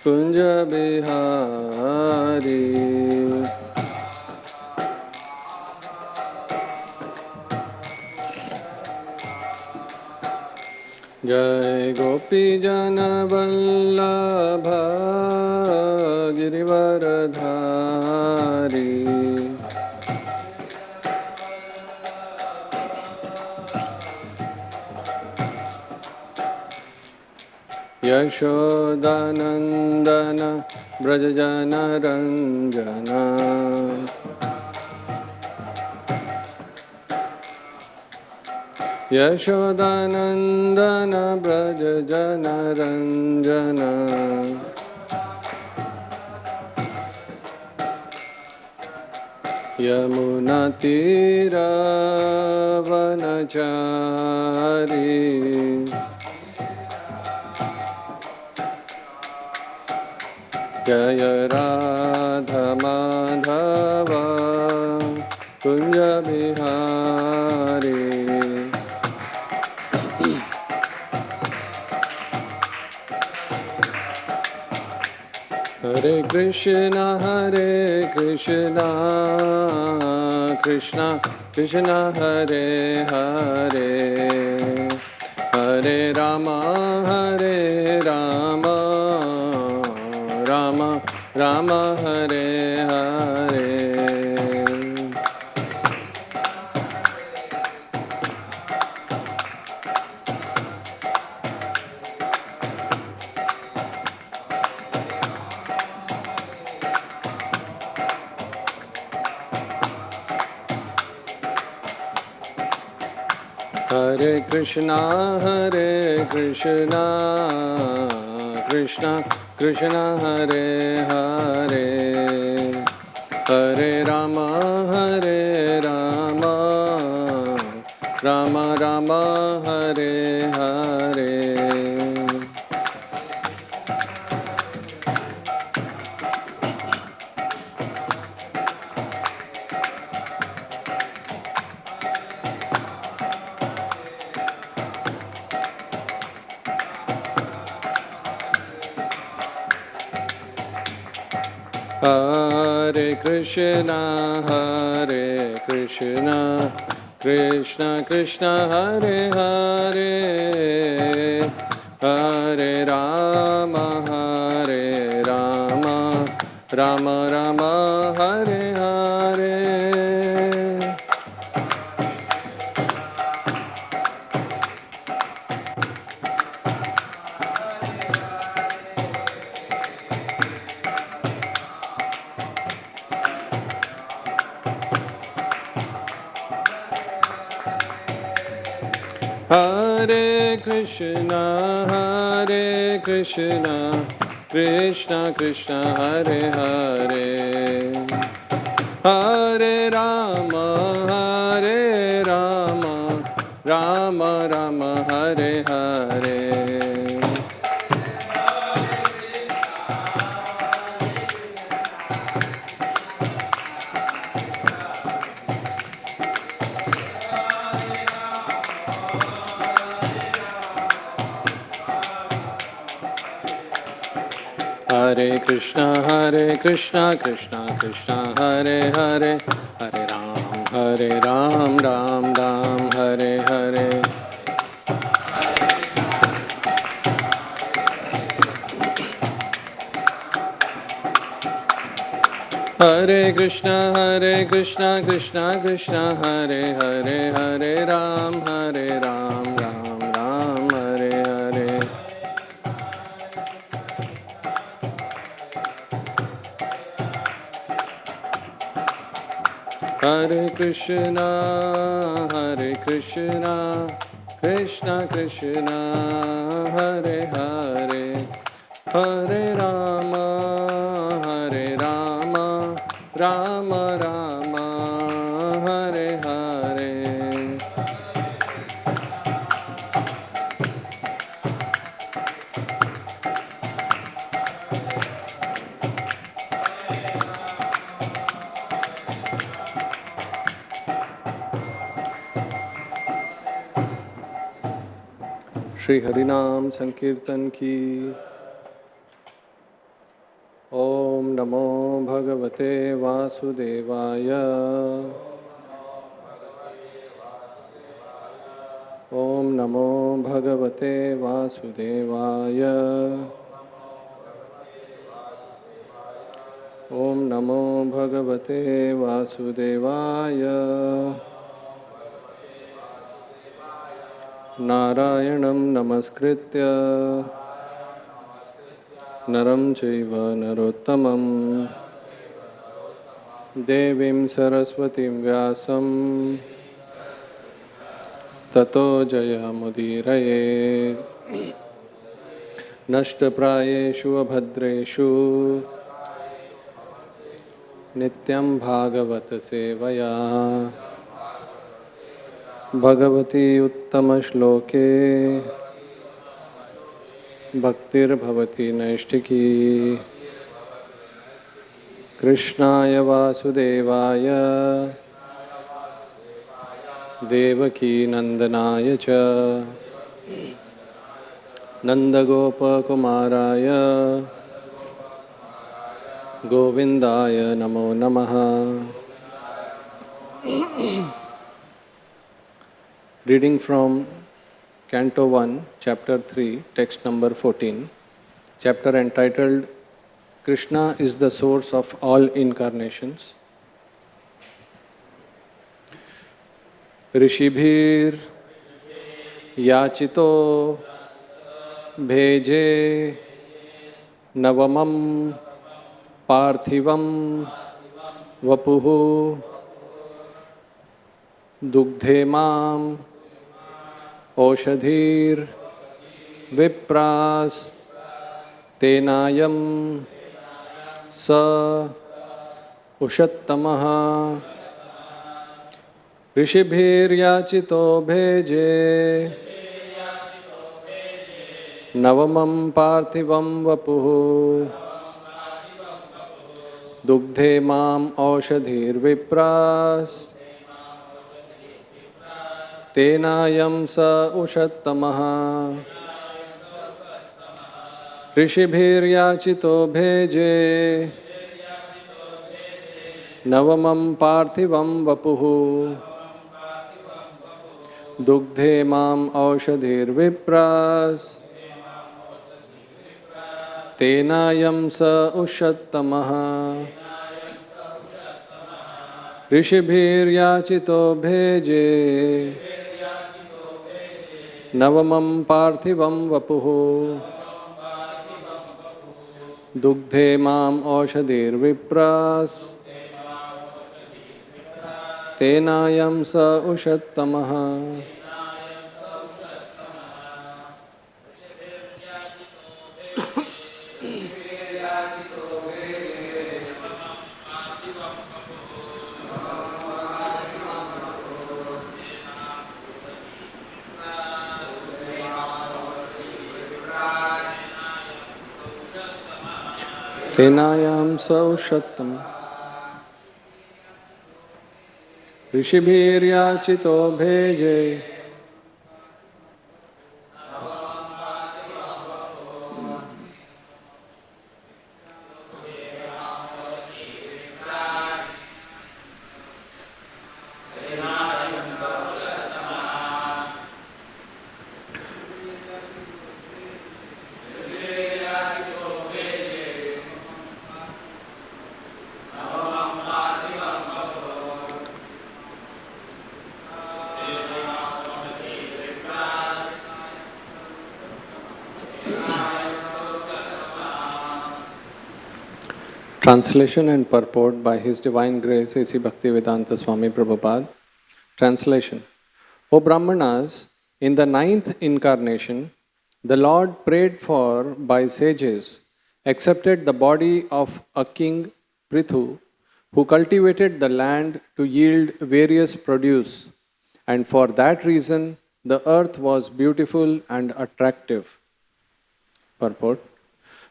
कुंज बिहारी। जय गोपी जन वल्लभ गिरिवरधारी। यशोदानंदन ब्रज जन रंजन। यशोदानंदन ब्रज जन रंजन। यमुना तीर वनचारी। जय राधा माधव कुंज बिहारी। हरे कृष्णा कृष्णा कृष्णा हरे हरे। हरे राम राम राम हरे हरे। हरे कृष्णा कृष्णा कृष्णा हरे हरे। हरे राम राम राम हरे हरे। हरे कृष्णा कृष्णा कृष्णा हरे हरे। हरे राम राम राम हरे हरे। हरे कृष्णा कृष्णा कृष्णा हरे हरे। हरे राम राम राम हरे हरे। हरे कृष्णा कृष्णा कृष्णा हरे हरे। हरे राम राम हरे हरे। हरे कृष्णा कृष्णा कृष्णा हरे हरे। हरे राम राम राम हरे हरे। हरे कृष्णा कृष्णा कृष्णा हरे हरे। हरे राम राम राम हरे हरे। श्री हरिनाम संकीर्तन की। नमो भगवते वासुदेवाय। ॐ नमो भगवते वासुदेवाय। ॐ नमो भगवते वासुदेवाय। नारायणं नमस्कृत्य नरं चैव नरोत्तमं देवीं सरस्वतीं व्यासं ततो जयमुदीरयेत्। नष्टप्रायेषु अभद्रेषु नित्यं भागवत सेवया भगवती उत्तमश्लोके भक्तिर्भवति नैष्ठिकी। कृष्णाय वासुदेवाय देवकी नंदनाय च नंदगोपकुमाराय गोविंदाय नमो नमः। Reading from Canto 1, Chapter 3, text number 14, chapter entitled Krishna is the source of all incarnations. ऋषिभिर याचितो भेजे नवमं पार्थिवं वपुः दुग्धे माम औषधीर विप्रास तेनायम स उषत्तमः। ऋषिभिर्याचितो भेजे नवमं पार्थिवं वपुः दुग्धे माम औषधीर विप्रास तेनायं स उषत्तमः। ऋषिभिर्याचितो भेजे नवमं पार्थिवं वपुः दुग्धे माम औषधीर्विप्रास तेनायं स उषत्तमः। ऋषिभिर्याचितो भेजे नवमं पार्थिवं वपुः दुग्धे माम औषधीर्विप्रास तेनायं स उषत्तमः। तेनायं स उषत्तमः। ऋषिभिर्याचितो भेजे Translation and purport by His Divine Grace A.C. Bhaktivedanta Swami Prabhupada. Translation. O Brahmanas, in the 9th incarnation, the Lord prayed for by sages, accepted the body of a king Prithu, who cultivated the land to yield various produce, and for that reason the earth was beautiful and attractive. Purport.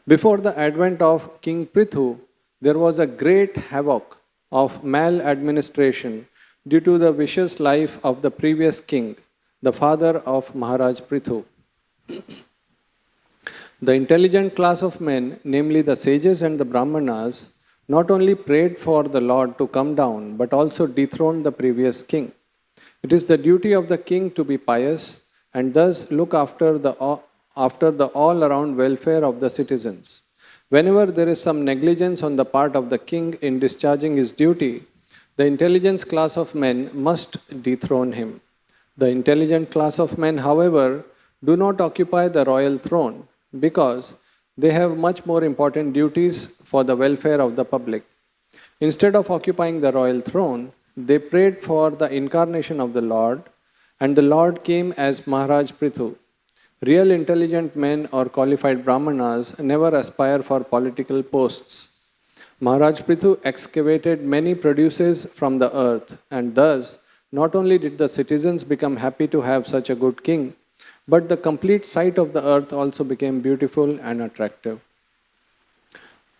Before the advent of King Prithu, there was a great havoc of maladministration due to the vicious life of the previous king, the father of Maharaj Prithu. The intelligent class of men, namely the sages and the Brahmanas, not only prayed for the Lord to come down, but also dethroned the previous king. It is the duty of the king to be pious and thus look after the all-around welfare of the citizens. Whenever there is some negligence on the part of the king in discharging his duty, the intelligence class of men must dethrone him. The intelligent class of men, however, do not occupy the royal throne because they have much more important duties for the welfare of the public. Instead of occupying the royal throne, they prayed for the incarnation of the Lord, and the Lord came as Maharaj Prithu. Real intelligent men or qualified Brahmanas never aspire for political posts. Maharaj Prithu excavated many produces from the earth, and thus not only did the citizens become happy to have such a good king, but the complete sight of the earth also became beautiful and attractive.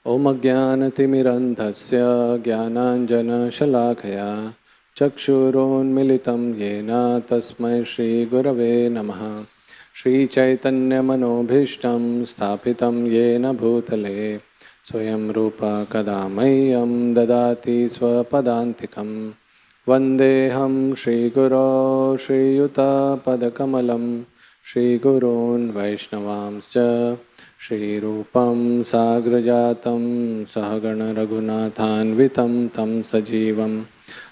Om Ajnanatimirandhasya Jnananjana Shalakaya Chakshurunmilitam Yena Tasmai Shri Gurave Namaha Shri Chaitanya Manobhishtam Sthapitam Yena Bhutale Swayam Rupa Kadamayam Dadati Swapadantikam Vandeham Shri Guru Shri Yuta Padakamalam Shri Gurun Vaishnavamscha Shri Rupam Sagrajatam Sahagana Raghunathanvitam Tam Sajivam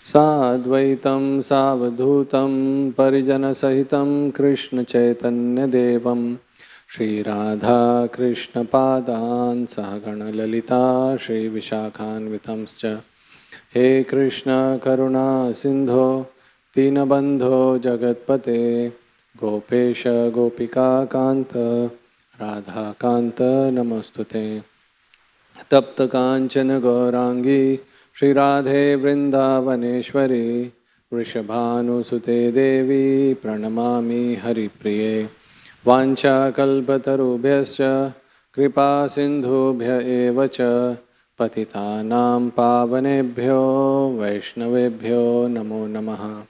Sadvaitam Savadhutam Parijana Sahitam Krishna Chaitanya Devam Shri Radha Krishna Padan Sahagana Lalita Shri Vishakhanvitamscha He Krishna Karuna Sindho Dinabandho Jagatpate Gopesha Gopika Kanta Radha Kanta Namostute Tapta Kanchana Gaurangi Shri Radhe Vrindavaneshwari Vrishabhanu Sute Devi Pranamami Hari Priye Vancha Kalpatarubhyascha Kripa Sindhubhya Evacha Patitanam Pavanebhyo Vaishnavebhyo Namo Namaha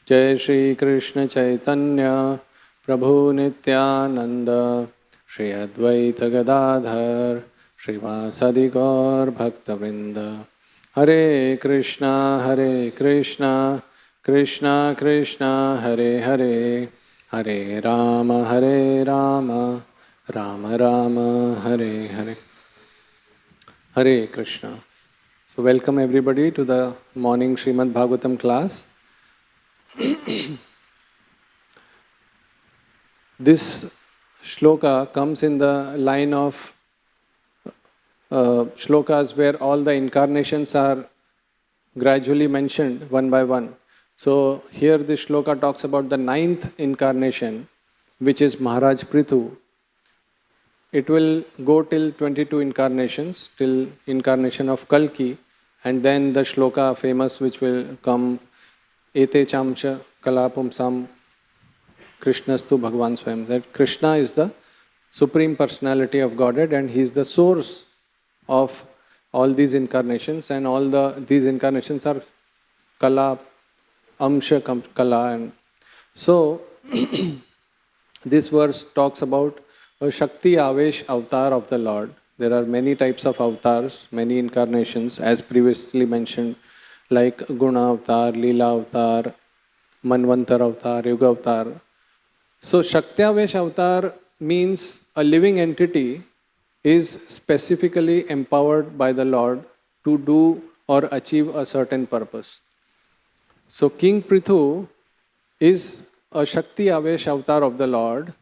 Jai Shri Krishna Chaitanya Prabhu Nityananda Shri Advaita Gadadhar Srivasadi Gaur Bhaktavrinda Hare Krishna Krishna Krishna Hare Hare Hare Rama Rama Rama Hare Hare Hare Krishna. So welcome everybody to the morning Srimad Bhagavatam class. This shloka comes in the line of shlokas where all the incarnations are gradually mentioned one by one. So here this shloka talks about the 9th incarnation, which is Maharaj Prithu. It will go till 22 incarnations, till incarnation of Kalki, and then the shloka famous which will come Ete Chamsha Kalapumsam Krishnastu Bhagavan Swayam. That Krishna is the Supreme Personality of Godhead and He is the source of all these incarnations, and all these incarnations are Kala, Amsha Kala. And so this verse talks about a Shakti Avesh avatar of the Lord. There are many types of avatars, many incarnations as previously mentioned, like Guna avatar, Leela avatar, Manvantar avatar, Yuga avatar. So Shakti Avesh avatar means a living entity is specifically empowered by the Lord to do or achieve a certain purpose. So King Prithu is a Shakti Avesh avatar of the Lord,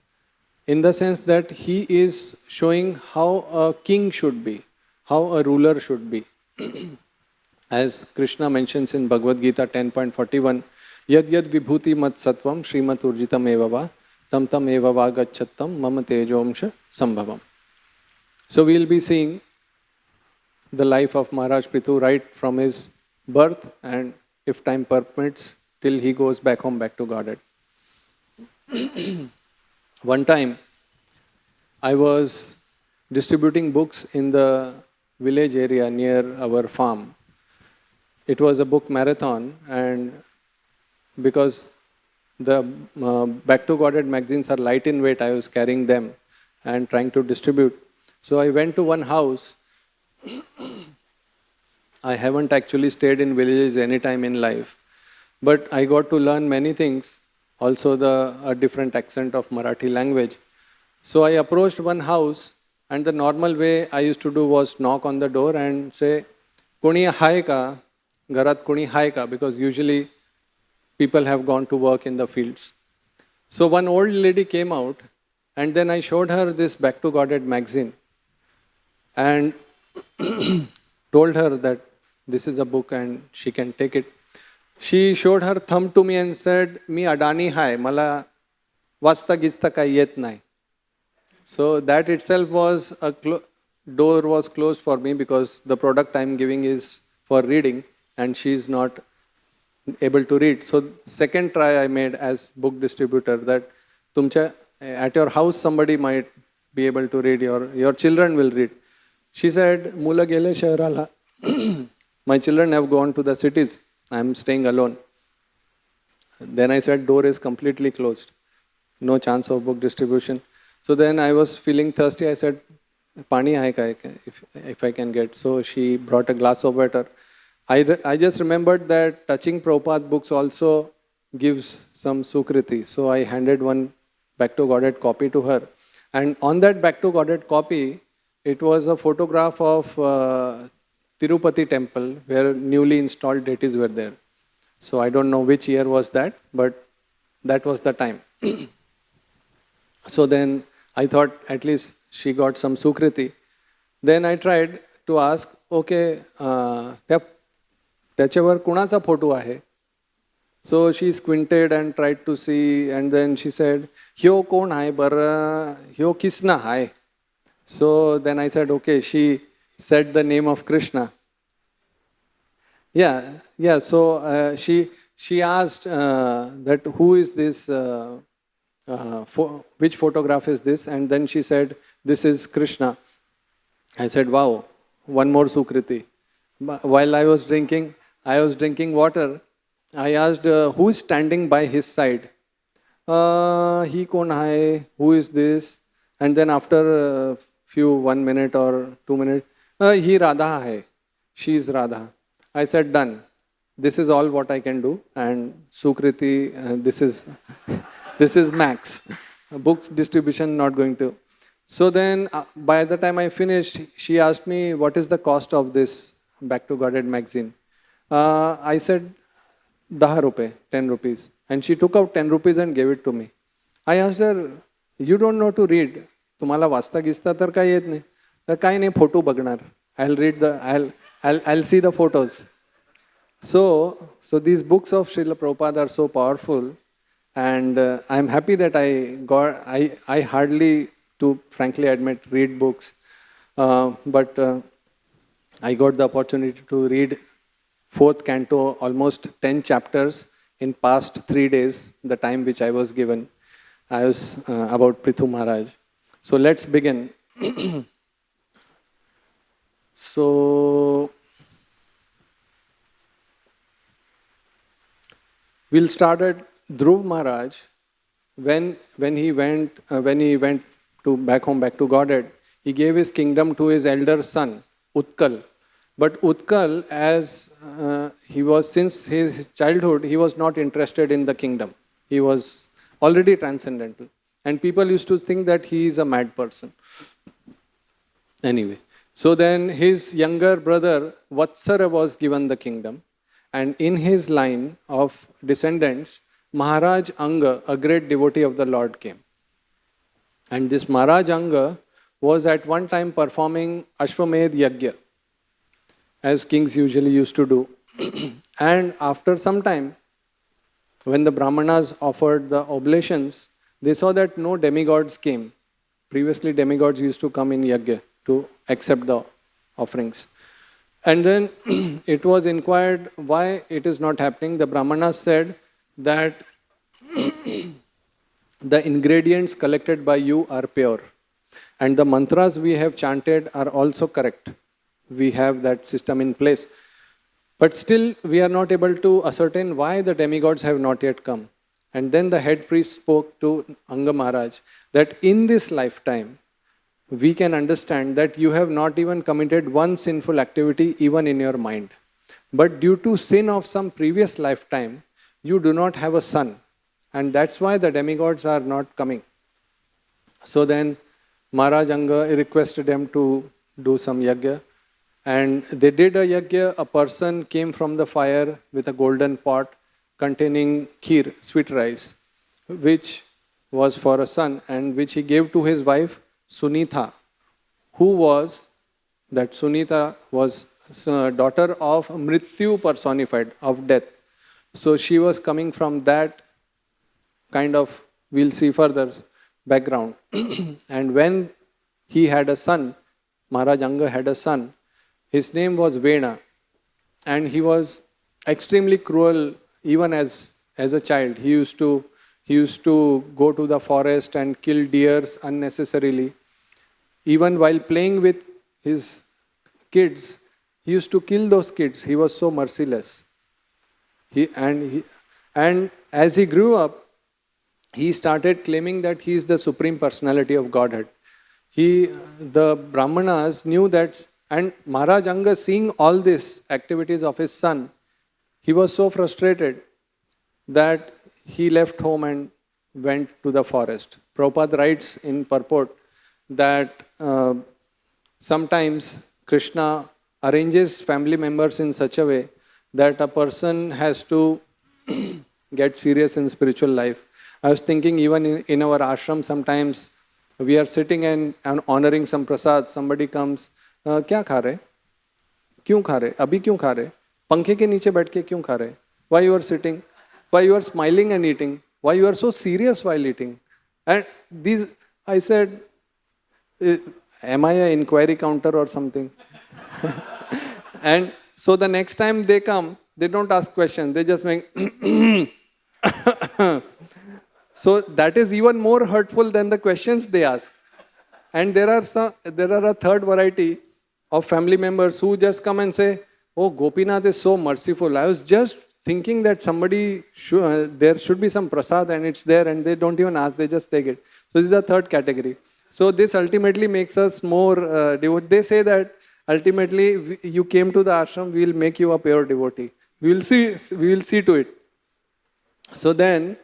in the sense that he is showing how a king should be, how a ruler should be. As Krishna mentions in Bhagavad Gita 10.41, Yad yad vibhuti mat sattvam Srimat urjitam evava tam tam evava gachattam mama tejomsha sambhavam. So we will be seeing the life of Maharaj Prithu right from his birth, and if time permits, till he goes back home, back to Godhead. One time, I was distributing books in the village area near our farm. It was a book marathon, and because the Back to Godhead magazines are light in weight, I was carrying them and trying to distribute. So I went to one house I haven't actually stayed in villages any time in life, but I got to learn many things, also a different accent of Marathi language. So I approached one house, and the normal way I used to do was knock on the door and say, "Kuni hai ka? Garat kuni hai ka?" Because usually people have gone to work in the fields. So one old lady came out, and then I showed her this Back to Godhead magazine, and told her that this is a book and she can take it. She showed her thumb to me and said, "Mi Adani hai, mala vasta gista kai yet nahi." So that itself was door was closed for me, because the product I am giving is for reading and she is not able to read. So second try I made as book distributor, that at your house somebody might be able to read, your children will read. She said, "Mula gele shahrala." My children have gone to the cities. I am staying alone. Then I said, door is completely closed. No chance of book distribution. So then I was feeling thirsty. I said, "Pani hai ka, if I can get." So she brought a glass of water. I just remembered that touching Prabhupada books also gives some sukriti. So I handed one Back to Godhead copy to her. And on that Back to Godhead copy, it was a photograph of Tirupati temple where newly installed deities were there. So I don't know which year was that, but that was the time. So then I thought at least she got some sukriti. Then I tried to ask, okay, त्याच्यावर कुणाचा photo आहे? So she squinted and tried to see, and then she said, "Hyo कोण आहे बरं? ह्यो किसना आहे?" So then I said, okay, she said the name of Krishna. Yeah. So she asked that who is this, which photograph is this? And then she said, "This is Krishna." I said, "Wow, one more sukriti." While I was drinking water, I asked who is standing by his side. He kon hai? Who is this? And then after 1 minute or 2 minutes, he Radha hai. She is Radha. I said, done. This is all what I can do. And sukriti, this is max. Books distribution not going to. So then by the time I finished, she asked me, what is the cost of this Back to Godhead magazine? I said, 10 rupees, 10 rupees. And she took out 10 rupees and gave it to me. I asked her, you don't know to read. तुम्हाला वाचता गिचता तर काही येत नाही. तर काही नाही, photo बघणार. I'll see the photos. So these books of Srila Prabhupada are so powerful, and I'm happy that I hardly, to frankly admit, read books, but I got the opportunity to read 4th canto, almost 10 chapters in past 3 days, the time which I was given. I was about Prithu Maharaj. So let's begin. So we'll start at Dhruv Maharaj. When he went back to Godhead, he gave his kingdom to his elder son, Utkal. But Utkal, as he was, since his childhood, he was not interested in the kingdom. He was already transcendental. And people used to think that he is a mad person. Anyway, so then his younger brother, Vatsara, was given the kingdom. And in his line of descendants, Maharaj Anga, a great devotee of the Lord, came. And this Maharaj Anga was at one time performing Ashwamedh Yajna, as kings usually used to do. And after some time, when the Brahmanas offered the oblations, they saw that no demigods came. Previously, demigods used to come in Yajna to accept the offerings. And then it was inquired why it is not happening. The Brahmanas said that the ingredients collected by you are pure. And the mantras we have chanted are also correct. We have that system in place. But still, we are not able to ascertain why the demigods have not yet come. And then the head priest spoke to Anga Maharaj that in this lifetime, we can understand that you have not even committed one sinful activity even in your mind. But due to sin of some previous lifetime, you do not have a son. And that's why the demigods are not coming. So then Maharaj Anga requested them to do some yajna. And they did a yajna. A person came from the fire with a golden pot containing kheer, sweet rice, which was for a son and which he gave to his wife Sunitha, that Sunitha was daughter of Mrityu personified, of death. So she was coming from that kind of, we'll see further, background. And when he had a son, Maharaj Anga had a son, his name was Vena. And he was extremely cruel even as a child. He used to go to the forest and kill deers unnecessarily. Even while playing with his kids, he used to kill those kids. He was so merciless. And as he grew up, he started claiming that he is the Supreme Personality of Godhead. The Brahmanas knew that, and Maharaj Anga, seeing all these activities of his son, he was so frustrated that he left home and went to the forest. Prabhupada writes in purport that sometimes Krishna arranges family members in such a way that a person has to get serious in spiritual life. I was thinking even in our ashram sometimes we are sitting and honoring some prasad. Somebody comes, क्या खा रहे? क्यों खा रहे? अभी क्यों खा रहे? पंखे के नीचे बैठ के क्यों खा रहे? Why you are sitting? Why you are smiling and eating? Why you are so serious while eating? And these, I said, am I an inquiry counter or something? And so the next time they come, they don't ask questions. They just make. So that is even more hurtful than the questions they ask. And there are a third variety of family members who just come and say, "Oh, Gopinath is so merciful. I was just thinking that there should be some prasad and it's there, and they don't even ask, they just take it." So this is the third category. So this ultimately makes us more devoted. They say that ultimately you came to the ashram, we will make you a pure devotee. We will see to it. So then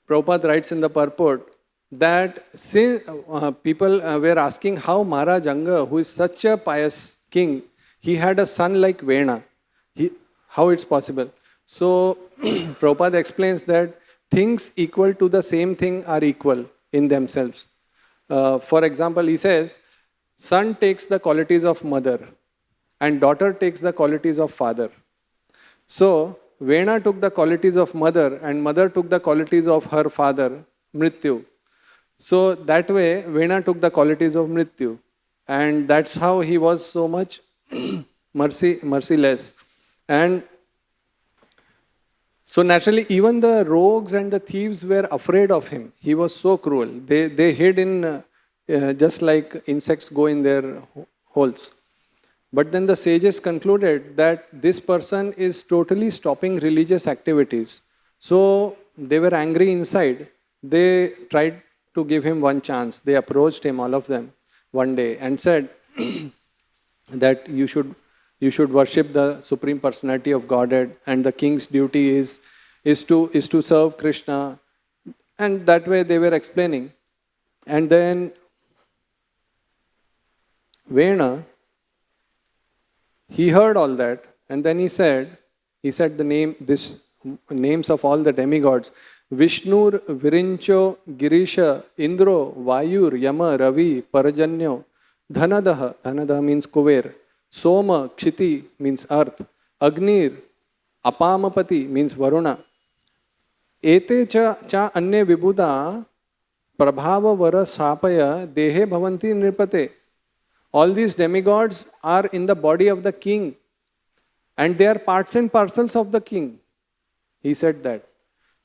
Prabhupada writes in the purport that since people were asking how Maharaj Anga, who is such a pious king, he had a son like Vena. How it's possible? So Prabhupada explains that things equal to the same thing are equal in themselves. For example, he says, son takes the qualities of mother and daughter takes the qualities of father. So Vena took the qualities of mother and mother took the qualities of her father, Mrityu. So that way, Vena took the qualities of Mrityu. And that's how he was so much merciless. And so naturally, even the rogues and the thieves were afraid of him. He was so cruel. They hid in, just like insects go in their holes. But then the sages concluded that this person is totally stopping religious activities. So they were angry inside. They tried to give him one chance. They approached him, all of them, one day and said that you should worship the Supreme Personality of Godhead, and the king's duty is to serve Krishna. And that way they were explaining. And then Vena, he heard all that, and then he said the names of all the demigods: Vishnur, Virincho, Girisha, Indro, Vayur, Yama, Ravi, Parajanyo, Dhanadaha. Dhanadaha means Kuver. Soma, Kshiti means earth. Agnir, Apamapati means Varuna. Ete cha anye vibhuda prabhava vara sapaya dehe bhavanti nripate. All these demigods are in the body of the king, and they are parts and parcels of the king. He said that.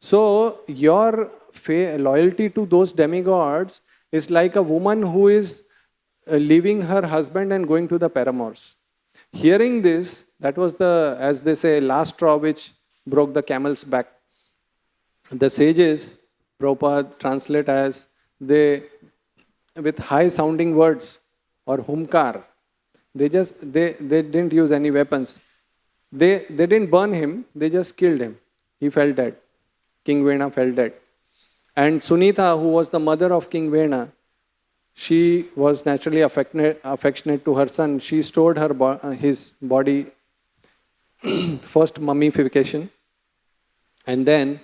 So your loyalty to those demigods is like a woman who is leaving her husband and going to the paramours. Hearing this, that was the, as they say, last straw which broke the camel's back. The sages, Prabhupada translate as, they with high sounding words or humkar. They didn't use any weapons. They didn't burn him, they just killed him. He fell dead. King Vena fell dead. And Sunita, who was the mother of King Vena, she was naturally affectionate to her son. She stored his body, first mummification, and then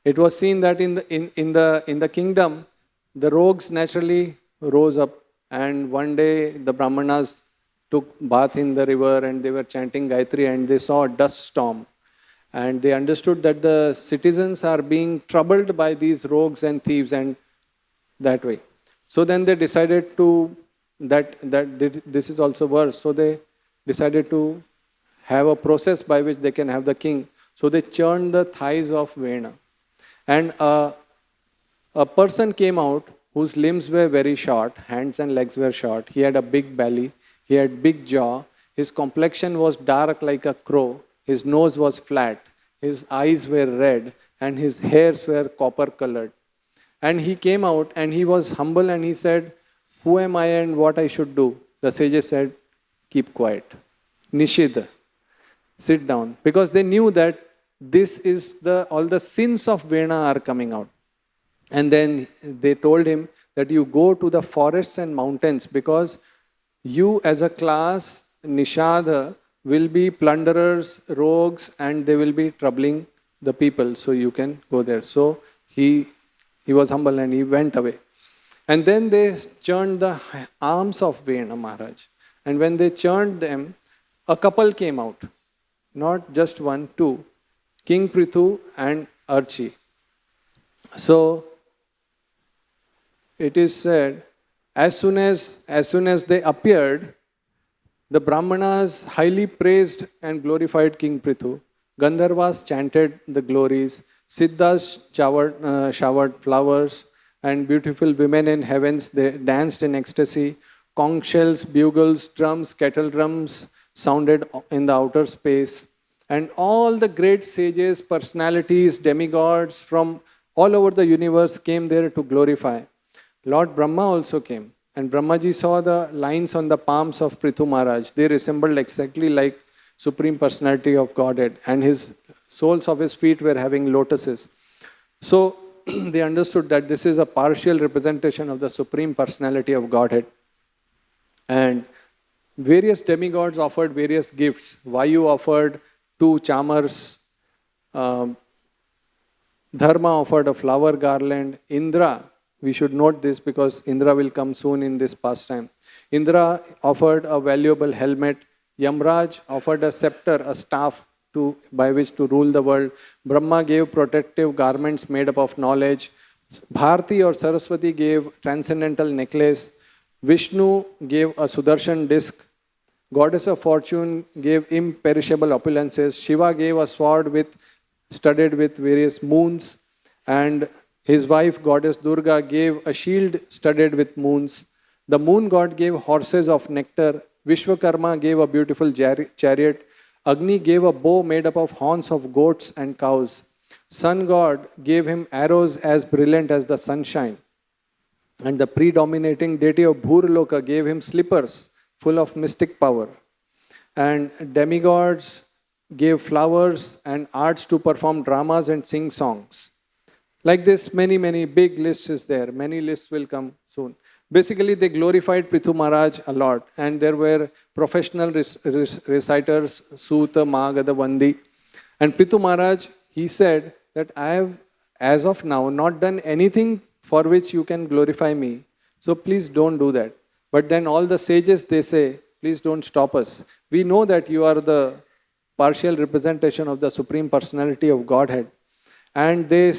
it was seen that in the kingdom, the rogues naturally rose up, and one day the Brahmanas took bath in the river and they were chanting Gayatri and they saw a dust storm. And they understood that the citizens are being troubled by these rogues and thieves, and that way. So then they decided that this is also worse. So they decided to have a process by which they can have the king. So they churned the thighs of Vena. And a person came out whose limbs were very short, hands and legs were short. He had a big belly, he had big jaw, his complexion was dark like a crow, his nose was flat, his eyes were red, and his hairs were copper colored. And he came out and he was humble and he said, "Who am I and what I should do?" The sages said, "Keep quiet. Nishid, sit down." Because they knew that this is all the sins of Vena are coming out. And then they told him that you go to the forests and mountains because you as a class, Nishad, will be plunderers, rogues, and they will be troubling the people. So you can go there. So he was humble and he went away. And then they churned the arms of Vena Maharaj. And when they churned them, a couple came out. Not just one, two. King Prithu and Archi. So it is said, as soon as they appeared, the Brahmanas highly praised and glorified King Prithu. Gandharvas chanted the glories. Siddhas showered flowers, and beautiful women in heavens, they danced in ecstasy. Conch shells, bugles, drums, kettle drums sounded in the outer space. And all the great sages, personalities, demigods from all over the universe came there to glorify. Lord Brahma also came. And Brahmaji saw the lines on the palms of Prithu Maharaj. They resembled exactly like Supreme Personality of Godhead. And his soles of his feet were having lotuses. So they understood that this is a partial representation of the Supreme Personality of Godhead. And various demigods offered various gifts. Vayu offered 2 chamars. Dharma offered a flower garland. Indra, we should note this because Indra will come soon in this pastime. Indra offered a valuable helmet. Yamraj offered a scepter, a staff by which to rule the world. Brahma gave protective garments made up of knowledge. Bharti or Saraswati gave transcendental necklace. Vishnu gave a Sudarshan disc. Goddess of Fortune gave imperishable opulences. Shiva gave a sword studded with various moons. And his wife, Goddess Durga, gave a shield studded with moons. The moon god gave horses of nectar. Vishwakarma gave a beautiful chariot. Agni gave a bow made up of horns of goats and cows. Sun god gave him arrows as brilliant as the sunshine. And the predominating deity of Bhurloka gave him slippers full of mystic power. And demigods gave flowers and arts to perform dramas and sing songs. Like this, many big lists is there. Many lists will come soon. Basically, they glorified Prithu Maharaj a lot. And there were professional reciters, Suta, Magada, Vandi. And Prithu Maharaj, he said that I have, as of now, not done anything for which you can glorify me. So please don't do that. But then all the sages, they say, please don't stop us. We know that you are the partial representation of the Supreme Personality of Godhead. And they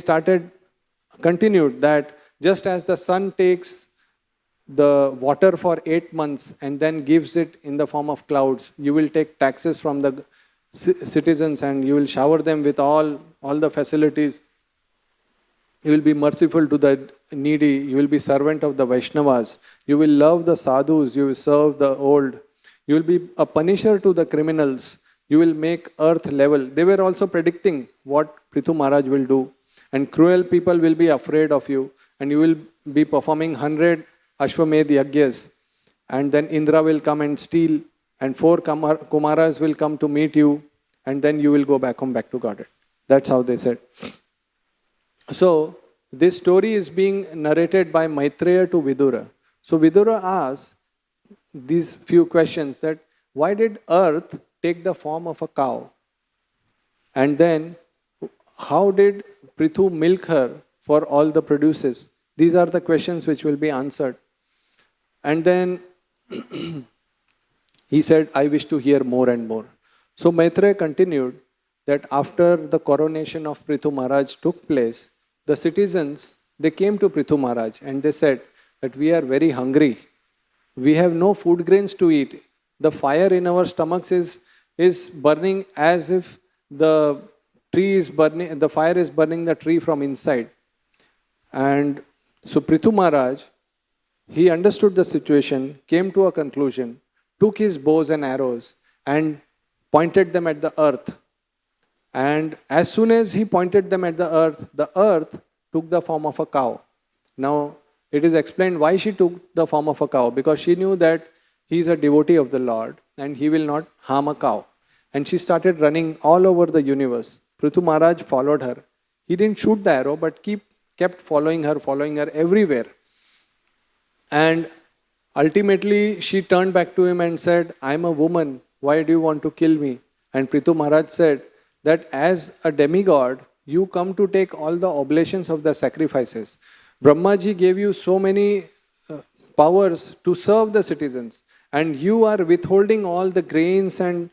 continued that just as the sun takes the water for 8 months and then gives it in the form of clouds, you will take taxes from the citizens and you will shower them with all the facilities. You will be merciful to the needy. You will be servant of the Vaishnavas. You will love the sadhus. You will serve the old. You will be a punisher to the criminals. You will make earth level. They were also predicting what Prithu Maharaj will do. And cruel people will be afraid of you. And you will be performing 100 Ashwamedh Yagyas, and then Indra will come and steal, and 4 Kumaras will come to meet you, and then you will go back home, back to Godhead. That's how they said. So, this story is being narrated by Maitreya to Vidura. So, Vidura asks these few questions that why did earth take the form of a cow? And then, how did Prithu milk her for all the produces? These are the questions which will be answered. And then he said, I wish to hear more and more. So Maitreya continued that after the coronation of Prithu Maharaj took place, the citizens, they came to Prithu Maharaj and they said that we are very hungry. We have no food grains to eat. The fire in our stomachs is burning as if the tree is burning, the fire is burning the tree from inside. And so Prithu Maharaj, he understood the situation, came to a conclusion, took his bows and arrows and pointed them at the earth. And as soon as he pointed them at the earth took the form of a cow. Now, it is explained why she took the form of a cow, because she knew that he is a devotee of the Lord and he will not harm a cow. And she started running all over the universe. Prithu Maharaj followed her. He didn't shoot the arrow, but kept following her everywhere. And ultimately, she turned back to him and said, I am a woman. Why do you want to kill me? And Prithu Maharaj said that as a demigod, you come to take all the oblations of the sacrifices. Brahmaji gave you so many powers to serve the citizens, and you are withholding all the grains and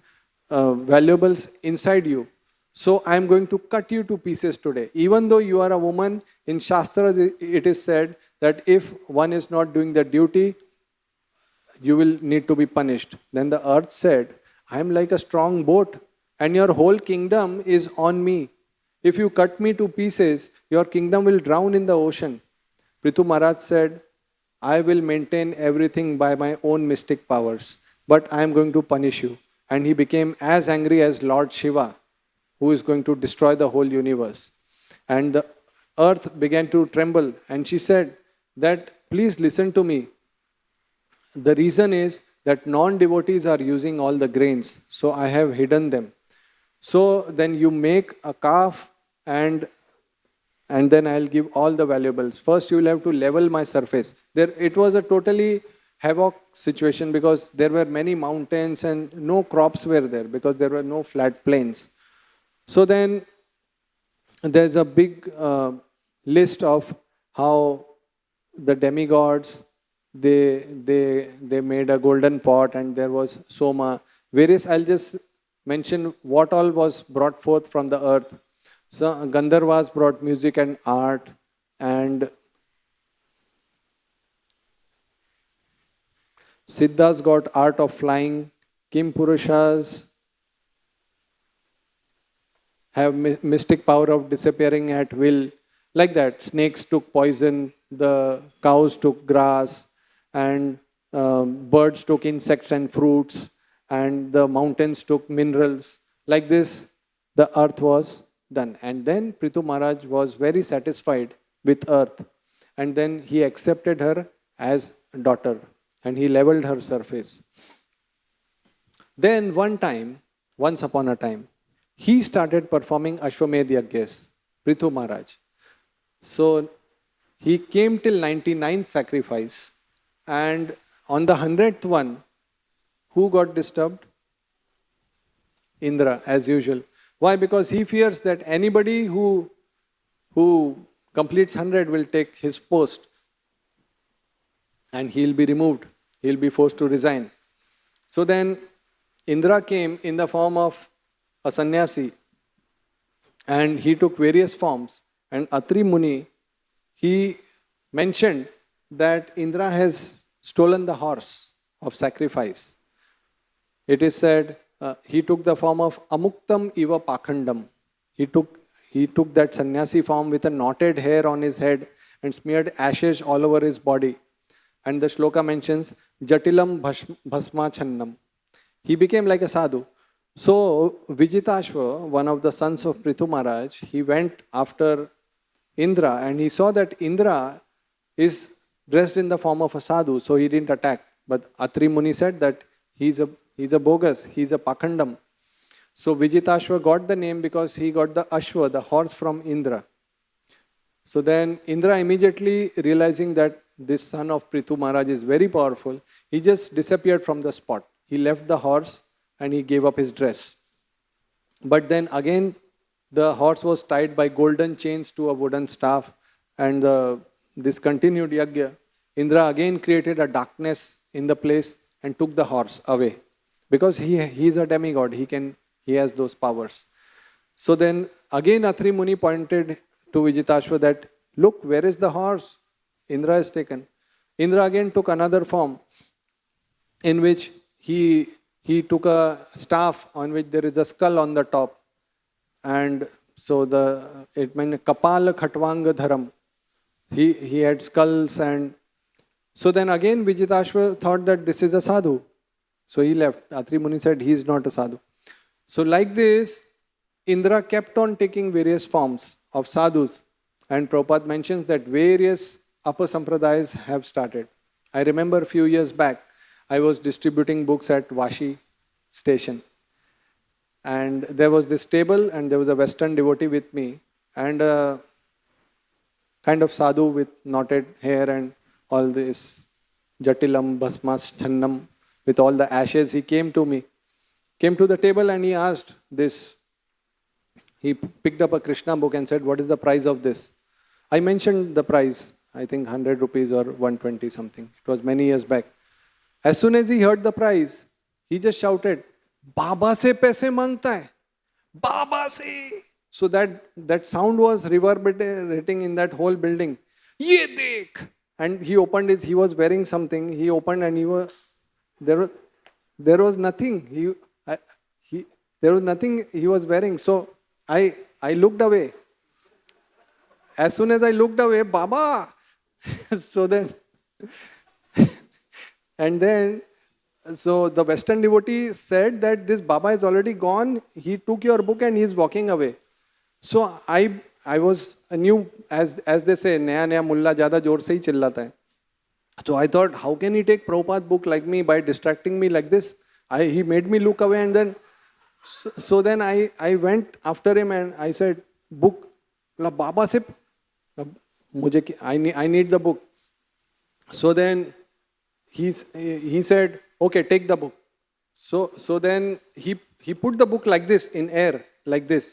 valuables inside you. So I am going to cut you to pieces today. Even though you are a woman, in Shastras it is said that if one is not doing the duty, you will need to be punished. Then the earth said, I am like a strong boat and your whole kingdom is on me. If you cut me to pieces, your kingdom will drown in the ocean. Prithu Maharaj said, I will maintain everything by my own mystic powers, but I am going to punish you. And he became as angry as Lord Shiva, who is going to destroy the whole universe. And the earth began to tremble, and she said that, please listen to me. The reason is that non-devotees are using all the grains, so I have hidden them. So then you make a calf and then I'll give all the valuables. First you will have to level my surface. It was a totally havoc situation because there were many mountains and no crops were there because there were no flat plains. So then there's a big list of how the demigods, they made a golden pot and there was soma. I'll just mention what all was brought forth from the earth. So Gandharvas brought music and art, and Siddhas got art of flying, Kim Purushas have mystic power of disappearing at will. Like that, snakes took poison, the cows took grass, and birds took insects and fruits, and the mountains took minerals. Like this, the earth was done. And then Prithu Maharaj was very satisfied with earth. And then he accepted her as daughter and he leveled her surface. Then once upon a time, he started performing Ashwamedh Yagyas, Prithu Maharaj. So he came till 99th sacrifice, and on the 100th one, who got disturbed? Indra, as usual. Why? Because he fears that anybody who completes 100 will take his post and he'll be removed. He'll be forced to resign. So then Indra came in the form of a sannyasi and he took various forms. And Atri Muni, he mentioned that Indra has stolen the horse of sacrifice. It is said he took the form of Amuktam Iva Pakhandam. He took that sannyasi form with a knotted hair on his head and smeared ashes all over his body. And the shloka mentions Jatilam Bhasma Channam. He became like a sadhu. So Vijitashva, one of the sons of Prithu Maharaj, he went after Indra and he saw that Indra is dressed in the form of a sadhu, so he didn't attack. But Atri Muni said that he's a bogus, he's a pakhandam. So Vijitashva got the name because he got the Ashwa, the horse from Indra. So then Indra, immediately realizing that this son of Prithu Maharaj is very powerful, he just disappeared from the spot. He left the horse and he gave up his dress. But then again, the horse was tied by golden chains to a wooden staff, and this continued yajna. Indra again created a darkness in the place and took the horse away. Because he is a demigod, he has those powers. So then again Atri Muni pointed to Vijitashva that, look, where is the horse? Indra has taken. Indra again took another form in which he took a staff on which there is a skull on the top. And so it means Kapala Khatvanga Dharam. He had skulls, and so then again Vijitashva thought that this is a sadhu. So he left. Atri Muni said he is not a sadhu. So like this, Indra kept on taking various forms of sadhus, and Prabhupada mentions that various upper sampradayas have started. I remember a few years back, I was distributing books at Vashi station, and there was this table and there was a Western devotee with me, and a kind of sadhu with knotted hair and all this jatilam, bhasmas, channam, with all the ashes. He came to the table and he asked this. He picked up a Krishna book and said, what is the price of this? I mentioned the price, I think 100 rupees or 120 something. It was many years back. As soon as he heard the price, he just shouted, Baba se paise mangta hai. Baba se. So that sound was reverberating in that whole building. Ye dekh. And he was wearing something. He opened and there was nothing. There was nothing he was wearing. So I looked away. As soon as I looked away, Baba! So then, so the Western devotee said that this Baba is already gone. He took your book and he is walking away. So I was new, as they say, naya mulla jada jor se hi chillata hai. So I thought, how can he take Prabhupada's book like me by distracting me like this? He made me look away, and then so then I went after him and I said, book. Baba se, I need the book. So then he said, okay, take the book. So then he put the book like this, in air, like this.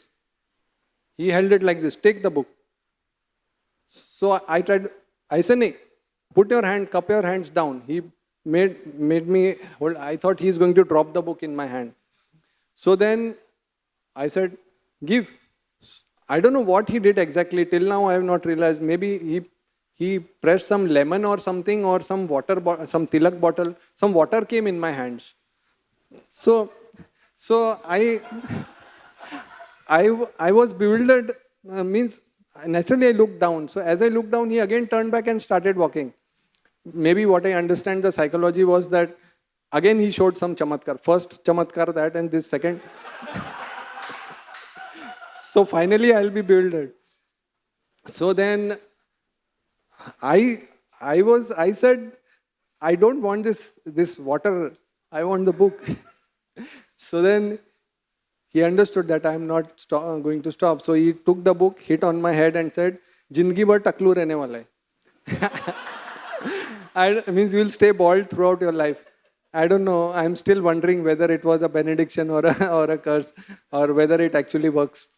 He held it like this, take the book. So I tried, I said, "Nee, put your hand, cup your hands down." He made me hold. I thought he's going to drop the book in my hand. So then I said, give. I don't know what he did exactly. Till now I have not realized. Maybe he pressed some lemon or something, or some water, some tilak bottle. Some water came in my hands. So I was bewildered. Means naturally I looked down. So as I looked down, he again turned back and started walking. Maybe what I understand the psychology was that again he showed some chamatkar. First chamatkar that, and this second. So finally I'll be bewildered. So then I said, I don't want this water, I want the book. So then he understood that I am not going to stop. So he took the book, hit on my head and said, Jindagi bhar taklu rehne wala hai. It means you will stay bald throughout your life. I don't know. I'm still wondering whether it was a benediction or a curse, or whether it actually works.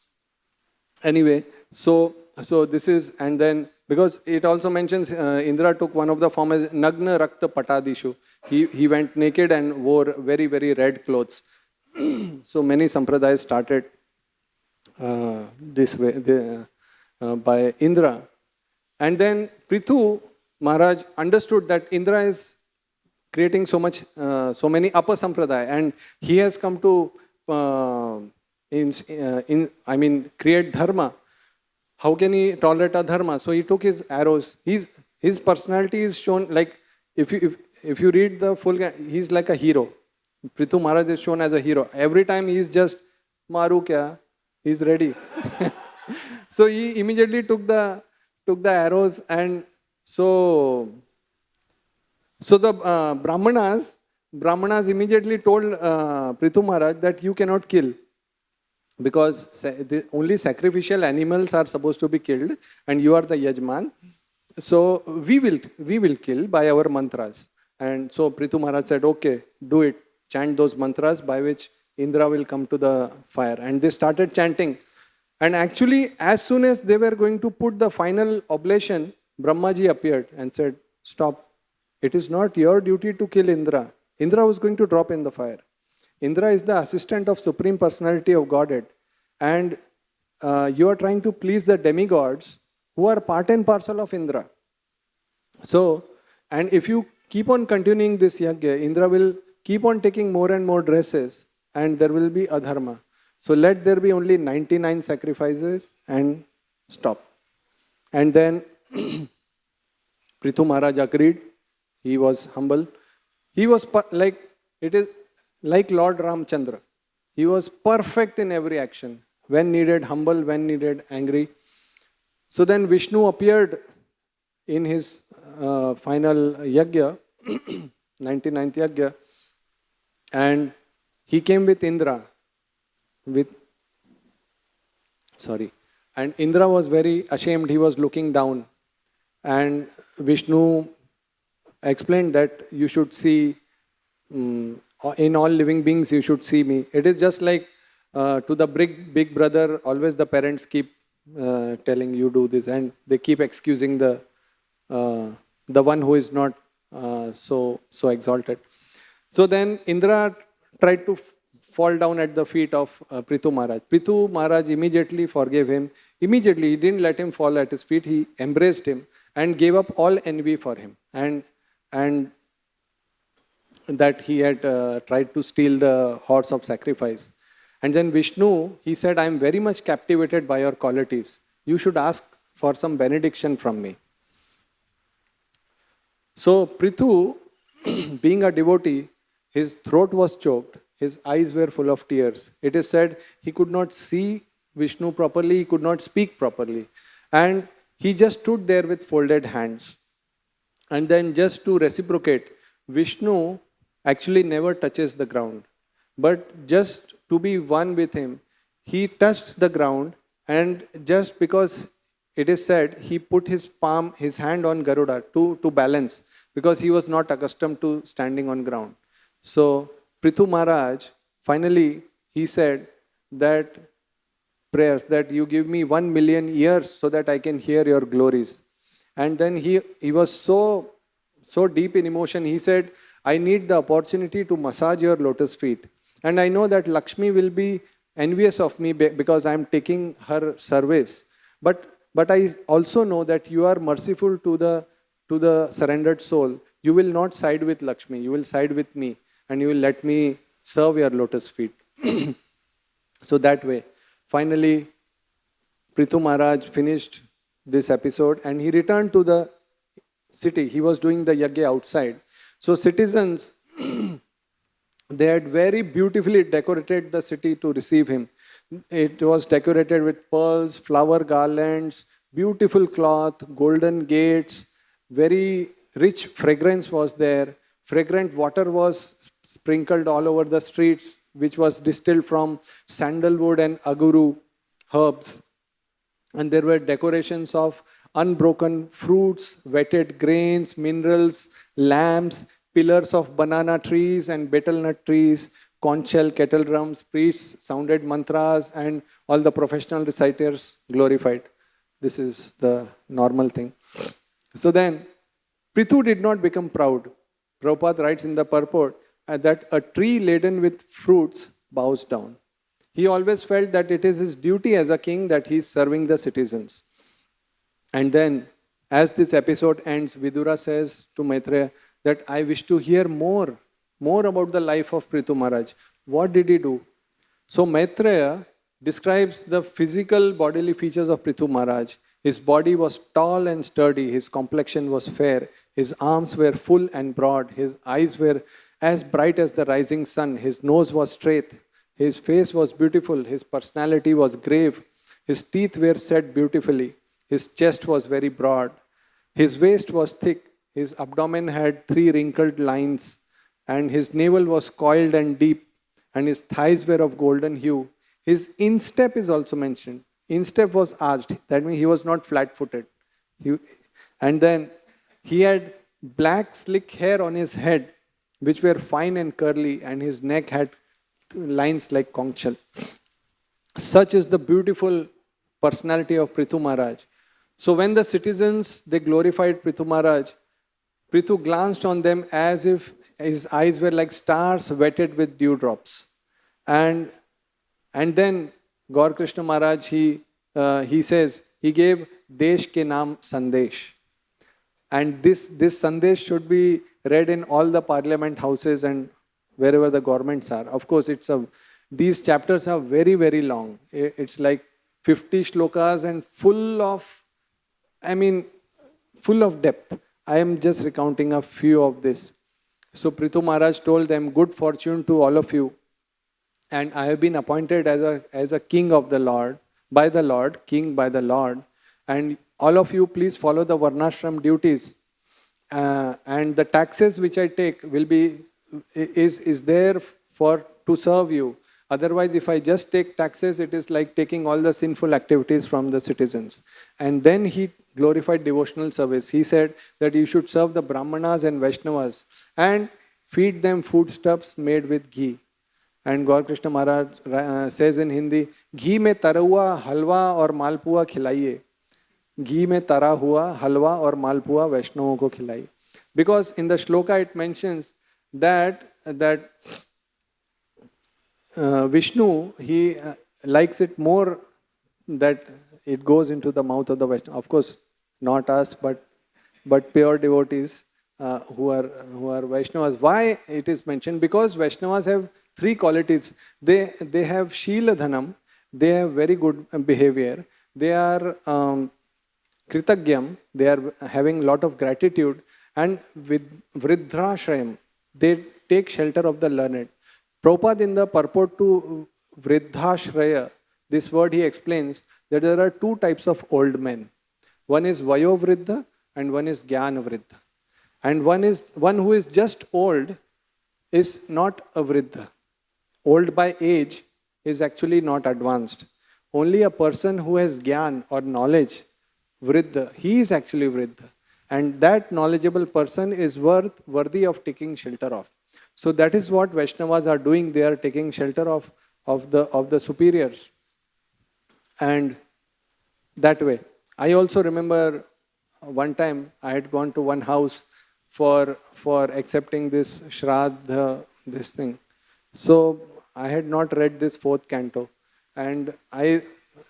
Anyway, so this is, and then because it also mentions Indra took one of the forms, Nagna Rakta Patadishu. He went naked and wore very, very red clothes. So many sampradayas started this way by Indra. And then Prithu Maharaj understood that Indra is creating so many upper sampradaya, and he has come to create dharma. How can he tolerate a dharma? So he took his arrows. His personality is shown like, if you read the full, he's like a hero. Prithu Maharaj is shown as a hero. Every time he's just maru kya, he's ready. So he immediately took the arrows, and so So the Brahmanas immediately told Prithu Maharaj that you cannot kill, because only sacrificial animals are supposed to be killed, and you are the Yajman. So we will kill by our mantras. And so Prithu Maharaj said, okay, do it. Chant those mantras by which Indra will come to the fire. And they started chanting. And actually, as soon as they were going to put the final oblation, Brahmaji appeared and said, stop. It is not your duty to kill Indra. Indra was going to drop in the fire. Indra is the assistant of Supreme Personality of Godhead. And you are trying to please the demigods who are part and parcel of Indra. So, and if you keep on continuing this yajna, Indra will keep on taking more and more dresses, and there will be adharma. So let there be only 99 sacrifices and stop. And then Prithu Maharaj agreed. He was humble. He was like Lord Ramchandra. He was perfect in every action. When needed, humble. When needed, angry. So then Vishnu appeared in his final yajna, 99th yajna, and he came with Indra. And Indra was very ashamed. He was looking down. And Vishnu explained that you should see, in all living beings you should see me. It is just like to the big brother, always the parents keep telling you do this, and they keep excusing the one who is not so exalted. So then Indra tried to fall down at the feet of Prithu Maharaj. Prithu Maharaj immediately forgave him. Immediately, he didn't let him fall at his feet. He embraced him and gave up all envy for him. And that he had tried to steal the horse of sacrifice. And then Vishnu, he said, I am very much captivated by your qualities. You should ask for some benediction from me. So Prithu, being a devotee, his throat was choked, his eyes were full of tears. It is said he could not see Vishnu properly, he could not speak properly. And he just stood there with folded hands. And then just to reciprocate, Vishnu actually never touches the ground. But just to be one with him, he touched the ground, and just because it is said, he put his hand on Garuda to balance, because he was not accustomed to standing on ground. So Prithu Maharaj, finally, he said that prayers, that you give me 1 million years so that I can hear your glories. And then he was so deep in emotion, he said, I need the opportunity to massage your lotus feet. And I know that Lakshmi will be envious of me because I am taking her service. But I also know that you are merciful to the surrendered soul. You will not side with Lakshmi, you will side with me, and you will let me serve your lotus feet. So that way, finally, Prithu Maharaj finished this episode and he returned to the city. He was doing the yajna outside. So citizens, they had very beautifully decorated the city to receive him. It was decorated with pearls, flower garlands, beautiful cloth, golden gates, very rich fragrance was there. Fragrant water was sprinkled all over the streets, which was distilled from sandalwood and aguru herbs. And there were decorations of unbroken fruits, wetted grains, minerals, lamps, pillars of banana trees and betel nut trees, conch shell kettle drums, priests sounded mantras, and all the professional reciters glorified. This is the normal thing. So then, Prithu did not become proud. Prabhupada writes in the purport that a tree laden with fruits bows down. He always felt that it is his duty as a king that he is serving the citizens. And then, as this episode ends, Vidura says to Maitreya that I wish to hear more about the life of Prithu Maharaj. What did he do? So Maitreya describes the physical bodily features of Prithu Maharaj. His body was tall and sturdy, his complexion was fair, his arms were full and broad, his eyes were as bright as the rising sun, his nose was straight, his face was beautiful, his personality was grave, his teeth were set beautifully, his chest was very broad, his waist was thick, his abdomen had 3 wrinkled lines, and his navel was coiled and deep, and his thighs were of golden hue. His instep is also mentioned. Instep was arched. That means he was not flat-footed. And then he had black slick hair on his head, which were fine and curly, and his neck had lines like conch shell. Such is the beautiful personality of Prithu Maharaj. So when the citizens, they glorified Prithu Maharaj, Prithu glanced on them as if his eyes were like stars wetted with dewdrops. And then Gaur Krishna Maharaj, he says, he gave Desh ke naam Sandesh. And this Sandesh should be read in all the parliament houses and wherever the governments are. Of course, these chapters are very, very long. It's like 50 shlokas and full of depth. I am just recounting a few of this. So Prithu Maharaj told them, good fortune to all of you. And I have been appointed as a king of the Lord, by the Lord, king by the Lord. And all of you, please follow the Varnashram duties. And the taxes which I take is there to serve you. Otherwise, if I just take taxes, it is like taking all the sinful activities from the citizens. And then he glorified devotional service. He said that you should serve the Brahmanas and Vaishnavas and feed them foodstuffs made with ghee. And Gaur Krishna Maharaj says in Hindi, घी में तरा हुआ हलवा और मालपुआ खिलाइए. घी में तरा हुआ हलवा और मालपुआ वैष्णवों को खिलाइए. Because in the shloka it mentions that Vishnu, he likes it more that it goes into the mouth of the Vaishnava. Of course, not us, but pure devotees who are Vaishnavas. Why it is mentioned? Because Vaishnavas have 3 qualities. They have Sheela Dhanam, they have very good behavior, they are Kritagyam, they are having lot of gratitude, and with Vriddhrashrayam, they take shelter of the learned. Prabhupada in the purport to Vriddhashraya, this word he explains that there are 2 types of old men. One is Vayo Vriddha and one is Jnana Vriddha. And one who is just old is not a Vriddha. Old by age is actually not advanced. Only a person who has Gyan or knowledge, Vriddha, he is actually Vriddha. And that knowledgeable person is worthy of taking shelter of. So that is what Vaishnavas are doing. They are taking shelter of the superiors. And that way. I also remember one time I had gone to one house for accepting this Shraddha, this thing. So I had not read this 4th canto. And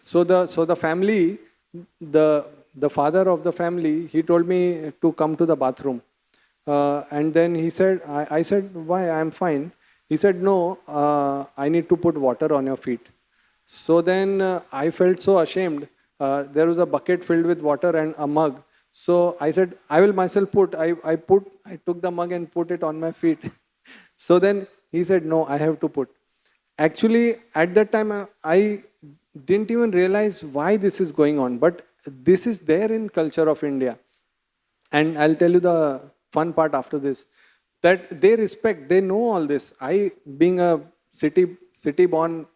so the family, the father of the family, he told me to come to the bathroom. And then he said, I said, why? I am fine. He said, no, I need to put water on your feet. So then I felt so ashamed. There was a bucket filled with water and a mug. So I said, I will myself put. I took the mug and put it on my feet. So then he said, no, I have to put. Actually, at that time, I didn't even realize why this is going on. But this is there in culture of India. And I'll tell you the fun part after this. That they respect, they know all this. I, being a city-born,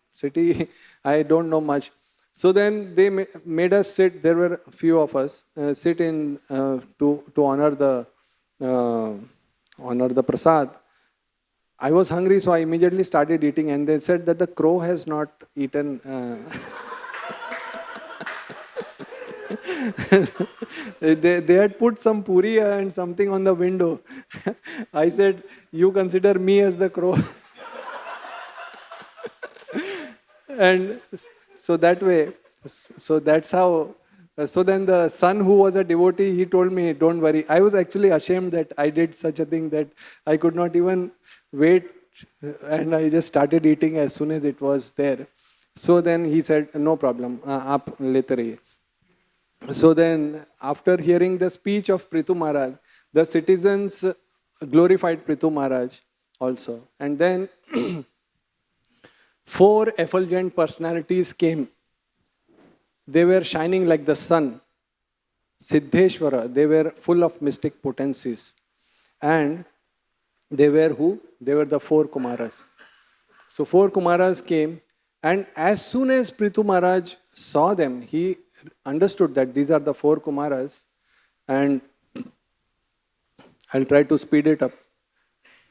I don't know much. So then they made us sit, there were a few of us, sit in to honor the prasad. I was hungry, so I immediately started eating, and they said that the crow has not eaten. They had put some puri and something on the window. I said, you consider me as the crow. And so that way, so that's how, so then the son who was a devotee, he told me, don't worry. I was actually ashamed that I did such a thing that I could not even wait, and I just started eating as soon as it was there. So then he said, no problem, aap lete rahiye. So then, after hearing the speech of Prithu Maharaj, the citizens glorified Prithu Maharaj also. And then 4 effulgent personalities came. They were shining like the sun. Siddheshwara, they were full of mystic potencies. And they were who? They were the four Kumaras. So four Kumaras came, and as soon as Prithu Maharaj saw them, he understood that these are the four Kumaras, and I'll try to speed it up.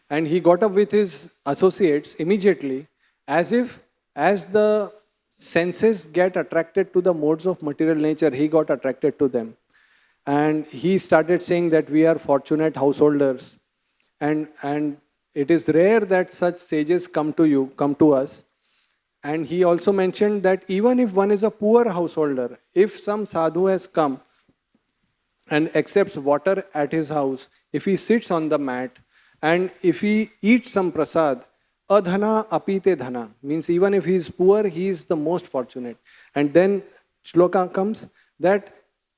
And he got up with his associates immediately, as the senses get attracted to the modes of material nature, he got attracted to them. And he started saying that we are fortunate householders, and it is rare that such sages come to us. And he also mentioned that even if one is a poor householder, if some sadhu has come and accepts water at his house, if he sits on the mat, and if he eats some prasad, adhana apite dhana, means even if he is poor, he is the most fortunate. And then shloka comes that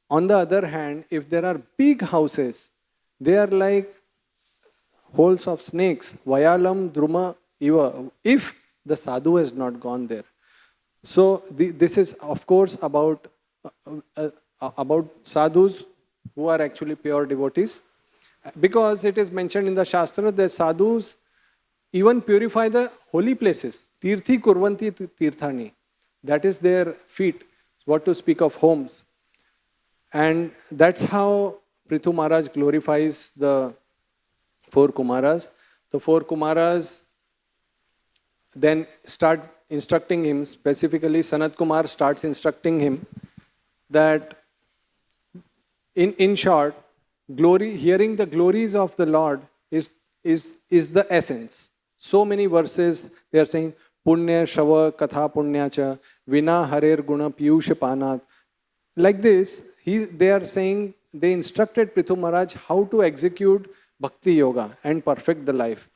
on the other hand, if there are big houses, they are like holes of snakes, vayalam druma iva, if the sadhu has not gone there. So this is of course about sadhus who are actually pure devotees, because it is mentioned in the Shastra that sadhus even purify the holy places. Tirthi kurvanti tirthani. That is their feet. What to speak of homes. And that's how Prithu Maharaj glorifies the four Kumaras. The four Kumaras then start instructing him, specifically Sanat Kumar starts instructing him that in short, hearing the glories of the Lord is the essence. So many verses they are saying, Punya Shava Katha Punya Cha Vina Harer Guna Piyush Panat. Like this, they are saying, they instructed Prithu Maharaj how to execute Bhakti Yoga and perfect the life.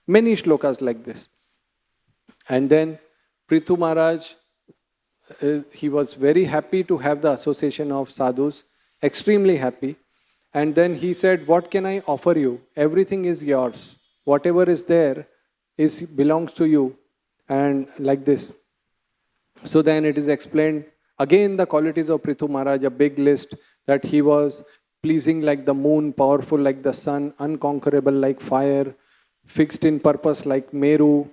Many shlokas like this. And then Prithu Maharaj, he was very happy to have the association of sadhus, extremely happy. And then he said, what can I offer you? Everything is yours. Whatever is there belongs to you. And like this. So then it is explained, again the qualities of Prithu Maharaj, a big list, that he was pleasing like the moon, powerful like the sun, unconquerable like fire, fixed in purpose like Meru.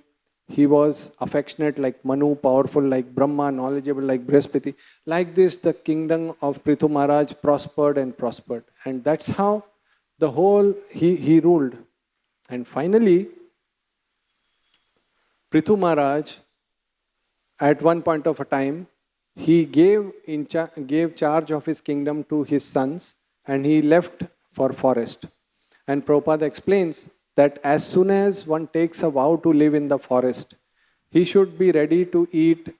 He was affectionate like Manu, powerful like Brahma, knowledgeable like Brihaspati. Like this, the kingdom of Prithu Maharaj prospered and prospered. And that's how the whole, he ruled. And finally, Prithu Maharaj, at one point of a time, he gave charge of his kingdom to his sons, and he left for forest. And Prabhupada explains that as soon as one takes a vow to live in the forest, he should be ready to eat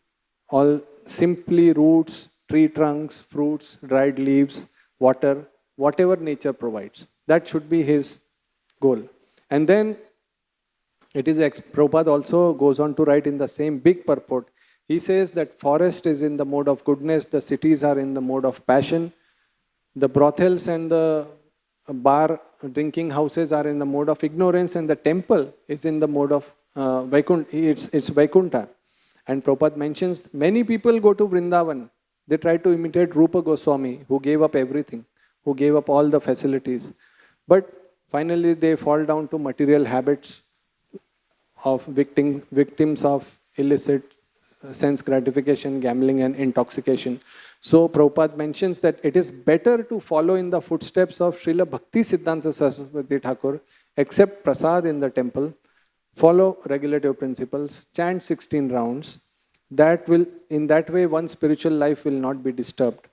all simply roots, tree trunks, fruits, dried leaves, water, whatever nature provides. That should be his goal. And then Prabhupada also goes on to write in the same big purport. He says that forest is in the mode of goodness, the cities are in the mode of passion, the brothels and the bar drinking houses are in the mode of ignorance, and the temple is in the mode of it's Vaikuntha. And Prabhupada mentions many people go to Vrindavan. They try to imitate Rupa Goswami, who gave up everything, who gave up all the facilities. But finally they fall down to material habits of victims of illicit sense gratification, gambling and intoxication. So Prabhupada mentions that it is better to follow in the footsteps of Srila Bhakti Siddhanta Saraswati Thakur, accept prasad in the temple, follow regulative principles, chant 16 rounds. In that way one's spiritual life will not be disturbed.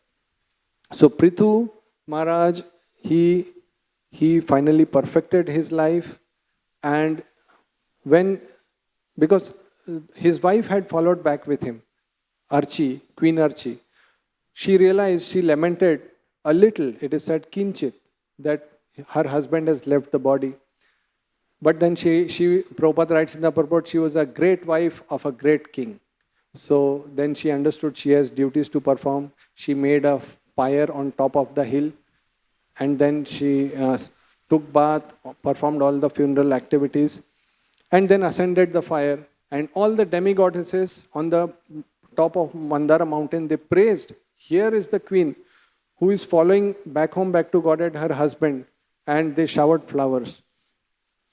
So Prithu Maharaj, he finally perfected his life, and because his wife had followed back with him, Archi, Queen Archi, she realized, she lamented a little, it is said kinchit, that her husband has left the body. But then Prabhupada writes in the purport, she was a great wife of a great king. So then she understood she has duties to perform. She made a pyre on top of the hill, and then she took bath, performed all the funeral activities, and then ascended the fire. And all the demigoddesses on the top of Mandara mountain, they praised, here is the queen who is following back home, back to Godhead, her husband, and they showered flowers.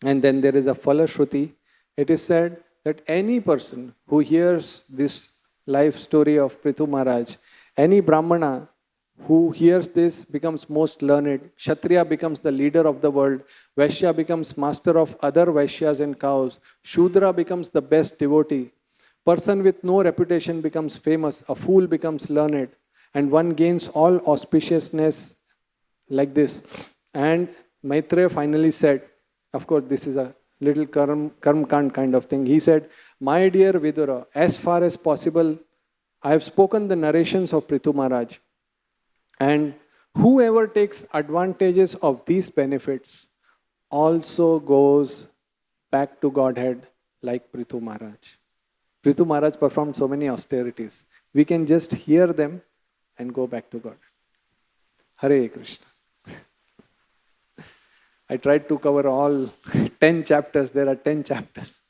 And then there is a Phala Shruti. It is said that any person who hears this life story of Prithu Maharaj, any Brahmana who hears this becomes most learned, Kshatriya becomes the leader of the world, Vaishya becomes master of other Vaishyas and cows, Shudra becomes the best devotee, person with no reputation becomes famous, a fool becomes learned, and one gains all auspiciousness like this. And Maitreya finally said, of course this is a little karmkand kind of thing, he said, my dear Vidura, as far as possible, I have spoken the narrations of Prithu Maharaj. And whoever takes advantages of these benefits also goes back to Godhead like Prithu Maharaj. Prithu Maharaj performed so many austerities. We can just hear them and go back to God. Hare Krishna. I tried to cover all 10 chapters. There are 10 chapters.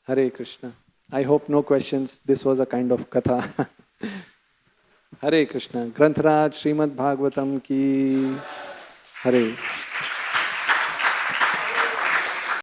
Hare Krishna. I hope no questions. This was a kind of katha. Hare Krishna. Granth Raj Srimad Bhagavatam ki Hare Krishna.